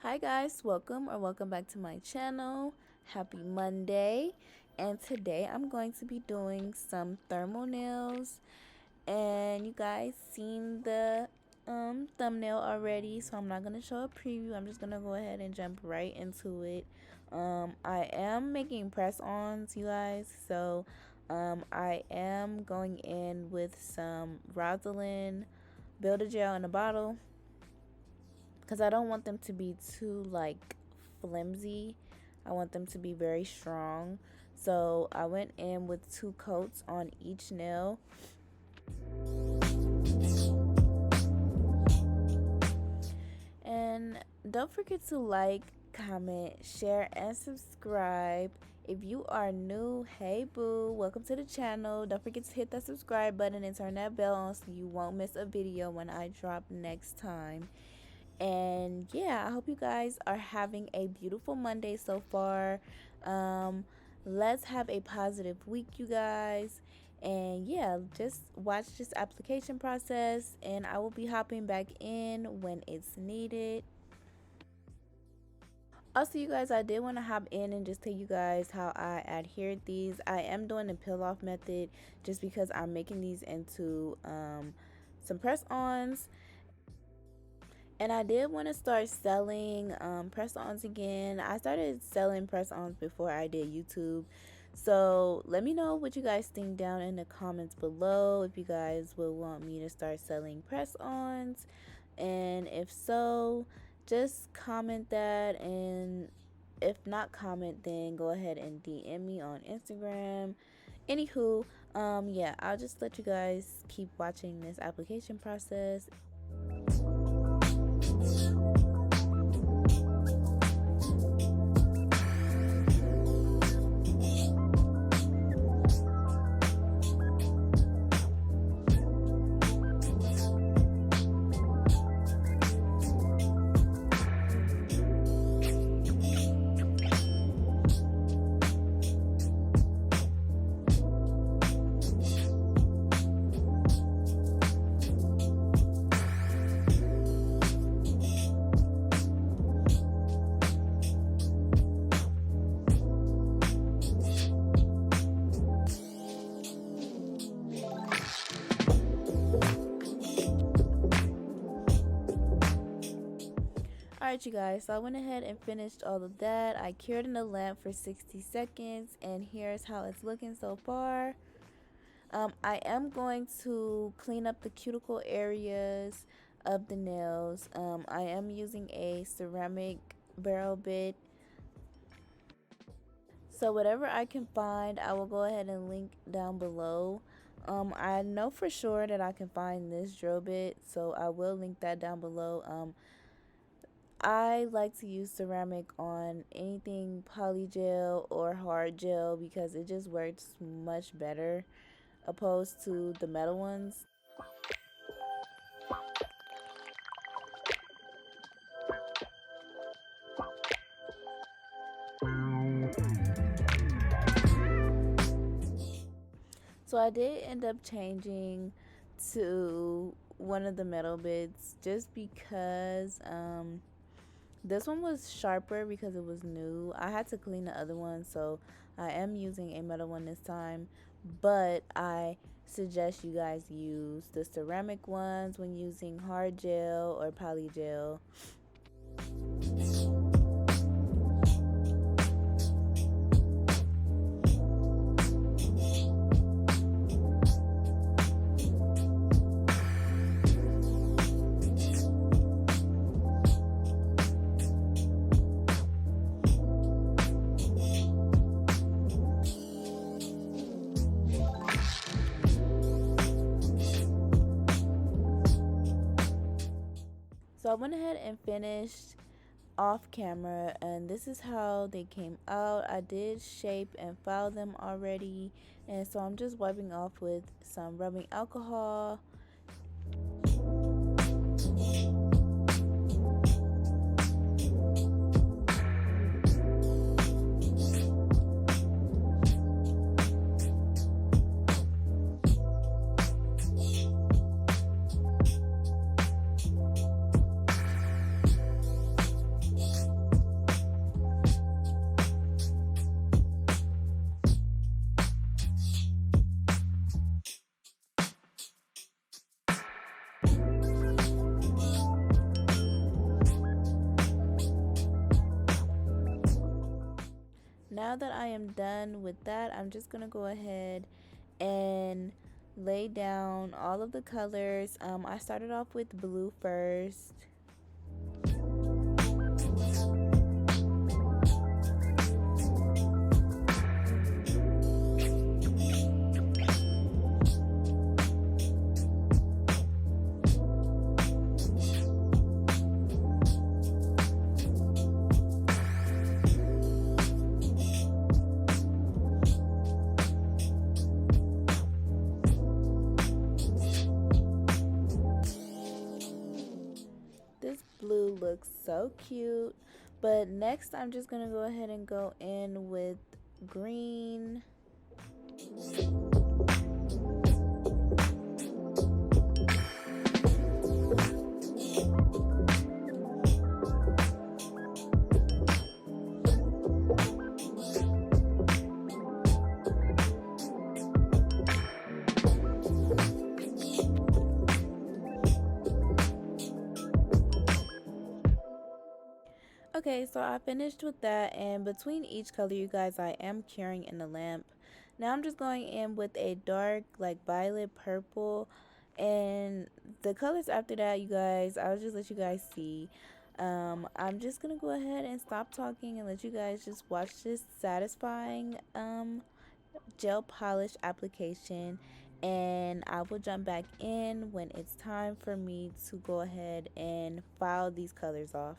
Hi guys, welcome back to my channel. Happy Monday. And today I'm going to be doing some thermal nails. And you guys seen the thumbnail already, so I'm not going to show a preview. I'm just going to go ahead and jump right into it. I am making press-ons, you guys. So I am going in with some Rosalind Builder Gel in a bottle, because I don't want them to be too like flimsy. I want them to be very strong. So I went in with 2 coats on each nail. And don't forget to like, comment, share, and subscribe. If you are new, hey boo, welcome to the channel. Don't forget to hit that subscribe button and turn that bell on so you won't miss a video when I drop next time. And yeah, I hope you guys are having a beautiful Monday so far. Let's have a positive week, you guys. And yeah, just watch this application process, and I will be hopping back in when it's needed. Also, you guys, I did want to hop in and just tell you guys how I adhered these. I am doing the peel off method just because I'm making these into some press-ons. And I did want to start selling press-ons again. I started selling press-ons before I did YouTube. So let me know what you guys think down in the comments below, if you guys will want me to start selling press-ons. And if so, just comment that. And if not comment, then go ahead and DM me on Instagram. Anywho, yeah, I'll just let you guys keep watching this application process. Alright you guys, so I went ahead and finished all of that. I cured in the lamp for 60 seconds, and here's how it's looking so far. I am going to clean up the cuticle areas of the nails. I am using a ceramic barrel bit. So whatever I can find, I will go ahead and link down below. I know for sure that I can find this drill bit, so I will link that down below. I like to use ceramic on anything polygel or hard gel because it just works much better opposed to the metal ones. So I did end up changing to one of the metal bits just because this one was sharper because it was new. I had to clean the other one, so I am using a metal one this time. But I suggest you guys use the ceramic ones when using hard gel or polygel. So I went ahead and finished off camera, and this is how they came out. I did shape and file them already, and so I'm just wiping off with some rubbing alcohol. now that I am done with that, I'm just gonna go ahead and lay down all of the colors. I started off with blue first. This blue looks so cute. But next I'm just gonna go ahead and go in with green. Okay, so I finished with that, and between each color, you guys, I am curing in the lamp. Now I'm just going in with a dark, like violet purple, and the colors after that, you guys, I'll just let you guys see. I'm just gonna go ahead and stop talking and let you guys just watch this satisfying gel polish application, and I will jump back in when it's time for me to go ahead and file these colors off.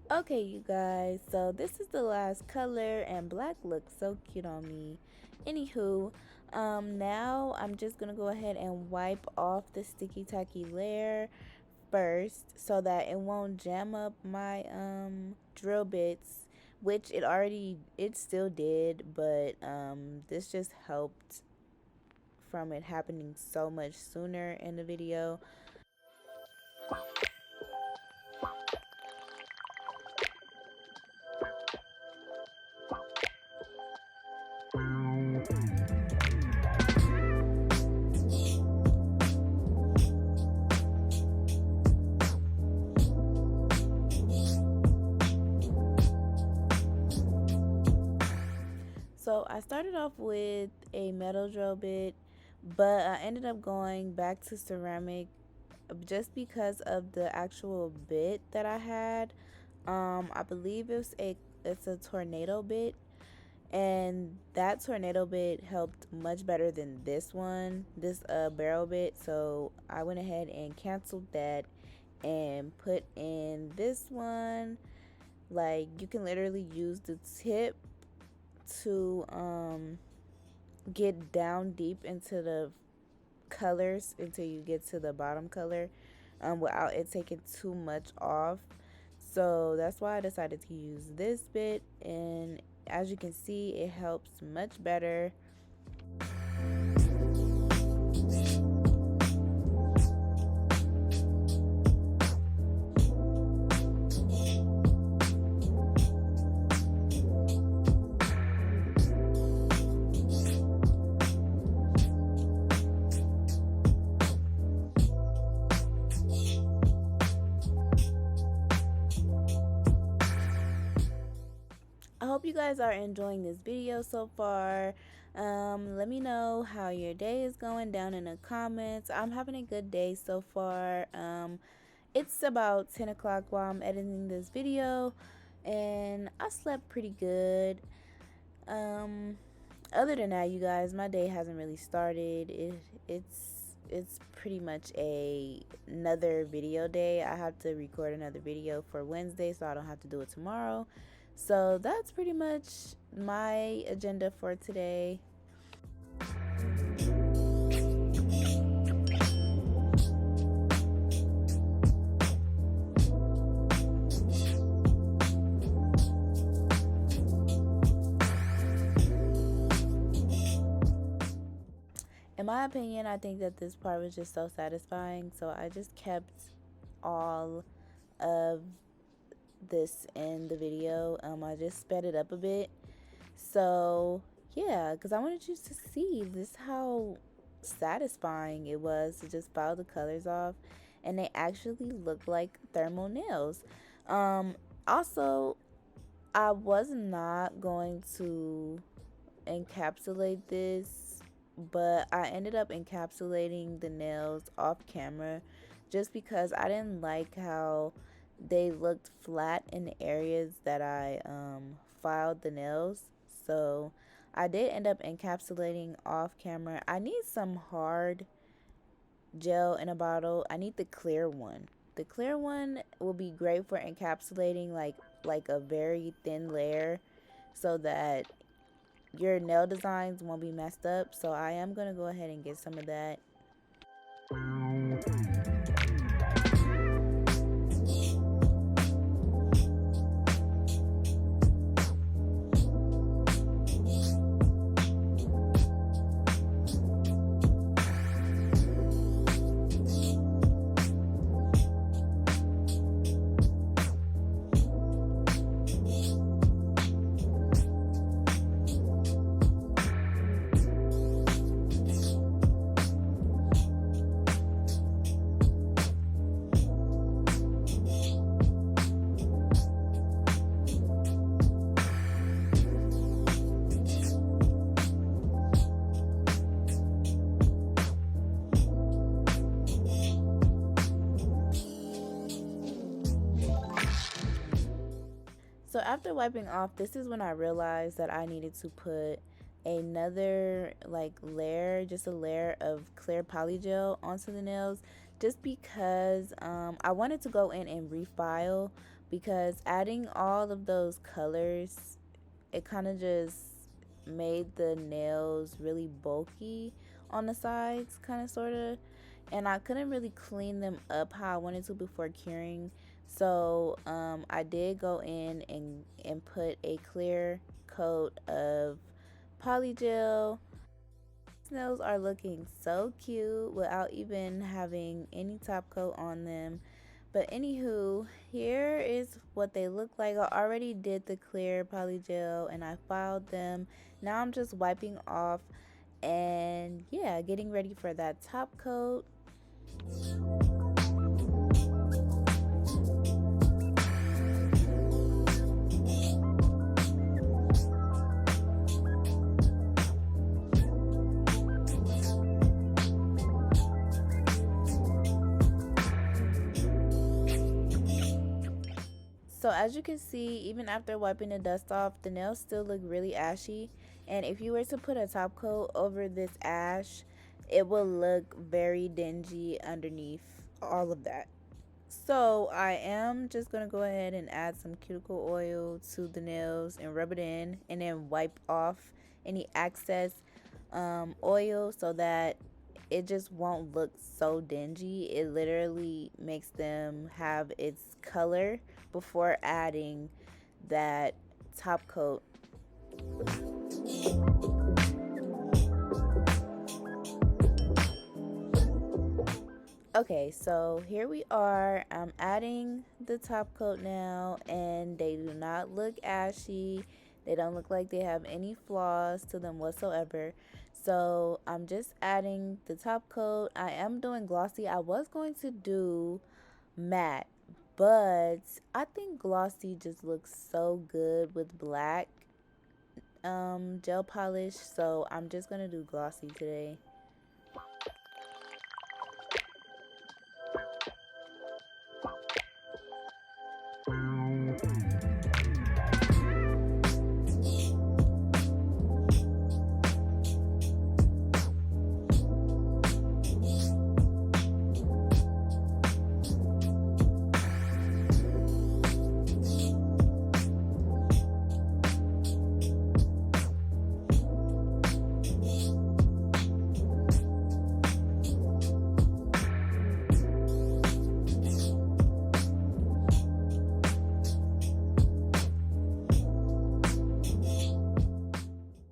Okay, you guys, so this is the last color, and black looks so cute on me. Anywho, now I'm just gonna go ahead and wipe off the sticky tacky layer first so that it won't jam up my drill bits, which it still did, but this just helped from it happening so much sooner in the video. I started off with a metal drill bit, but I ended up going back to ceramic just because of the actual bit that I had. I believe it's a tornado bit, and that tornado bit helped much better than this barrel bit. So I went ahead and canceled that and put in this one. Like, you can literally use the tip to get down deep into the colors until you get to the bottom color, without it taking too much off. So that's why I decided to use this bit, and as you can see, it helps much better. I hope you guys are enjoying this video so far. Let me know how your day is going down in the comments. I'm having a good day so far. It's about 10 o'clock while I'm editing this video, and I slept pretty good. Other than that, you guys, my day hasn't really started. It's pretty much another video day. I have to record another video for Wednesday, so I don't have to do it tomorrow. So that's pretty much my agenda for today. In my opinion, I think that this part was just so satisfying, so I just kept all of this in the video. I just sped it up a bit, so yeah, because I wanted you to see this how satisfying it was to just file the colors off, and they actually look like thermal nails. Also, I was not going to encapsulate this, but I ended up encapsulating the nails off camera just because I didn't like how they looked flat in the areas that I filed the nails. So I did end up encapsulating off camera. I need some hard gel in a bottle. I need the clear one. The clear one will be great for encapsulating like a very thin layer, so that your nail designs won't be messed up. So I am going to go ahead and get some of that. So after wiping off, this is when I realized that I needed to put another layer, just a layer of clear polygel onto the nails, just because I wanted to go in and refile, because adding all of those colors, it kind of just made the nails really bulky on the sides, kind of sort of, and I couldn't really clean them up how I wanted to before curing. So I did go in and put a clear coat of polygel. These nails are looking so cute without even having any top coat on them. But anywho, here is what they look like. I already did the clear polygel and I filed them. Now I'm just wiping off and yeah, getting ready for that top coat. So as you can see, even after wiping the dust off, the nails still look really ashy. And if you were to put a top coat over this ash, it will look very dingy underneath all of that. So I am just going to go ahead and add some cuticle oil to the nails and rub it in, and then wipe off any excess oil so that it just won't look so dingy. It literally makes them have its color before adding that top coat. Okay, so here we are. I'm adding the top coat now, and they do not look ashy. They don't look like they have any flaws to them whatsoever. So I'm just adding the top coat. I am doing glossy. I was going to do matte, but I think glossy just looks so good with black gel polish. So I'm just gonna do glossy today.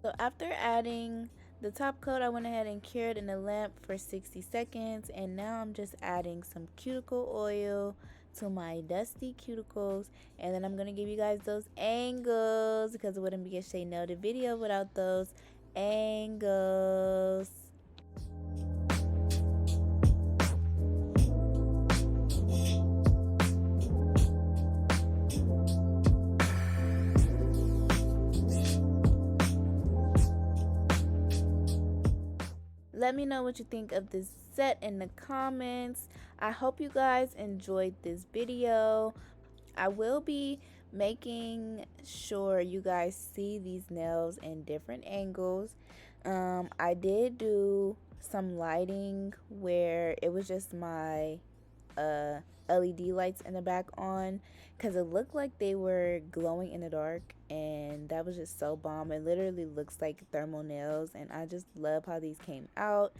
So after adding the top coat, I went ahead and cured in the lamp for 60 seconds, and now I'm just adding some cuticle oil to my dusty cuticles, and then I'm gonna give you guys those angles because it wouldn't be a Shay Nailed It video without those angles. Let me know what you think of this set in the comments. I hope you guys enjoyed this video. I will be making sure you guys see these nails in different angles. I did do some lighting where it was just my LED lights in the back on, because it looked like they were glowing in the dark, and that was just so bomb. It literally looks like thermal nails, and I just love how these came out.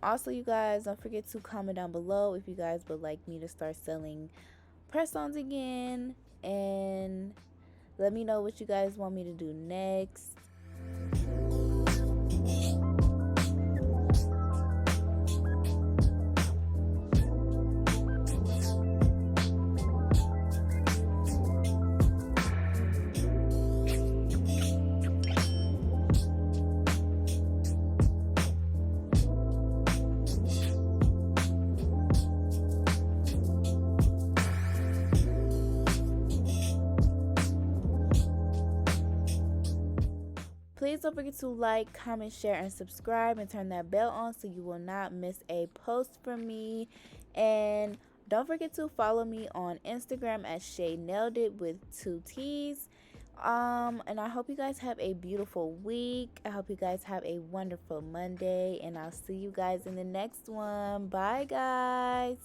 Also, you guys, don't forget to comment down below if you guys would like me to start selling press-ons again, and let me know what you guys want me to do next. Please don't forget to like, comment, share, and subscribe, and turn that bell on so you will not miss a post from me. And don't forget to follow me on Instagram at SHAENAILEDITT with 2 T's. And I hope you guys have a beautiful week. I hope you guys have a wonderful Monday, and I'll see you guys in the next one. Bye, guys.